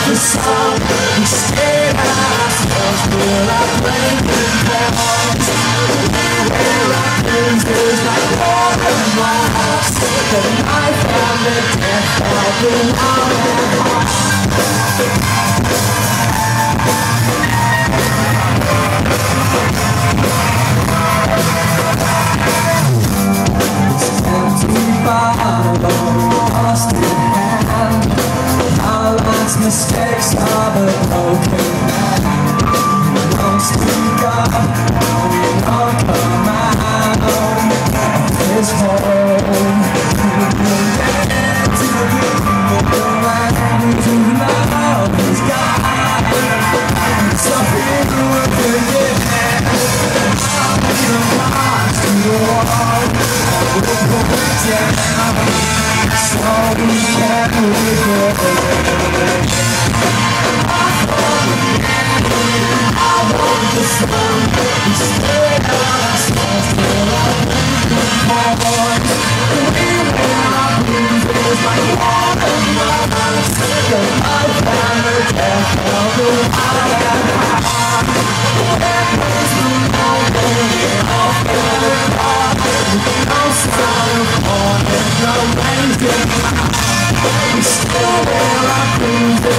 The sun, we stayed at ourselves, till our blanket falls. We were bruises like water marks. The knife and the death of the this empty bottle, lost in hand. Our last mistakes of a broken man. We won't speak up, we won't come out of this hole. We will get to the language of love is God. Something we'll forget. I'll be the marks to the wall. We'll go down. So we can move it. I want the sun. We stay on ourselves till our blanket falls. We wear our bruises like watermelons. The life and the death of the wild heart. There goes the moment we all fell apart. With no sound of horn and no rain. We still wear our bruises.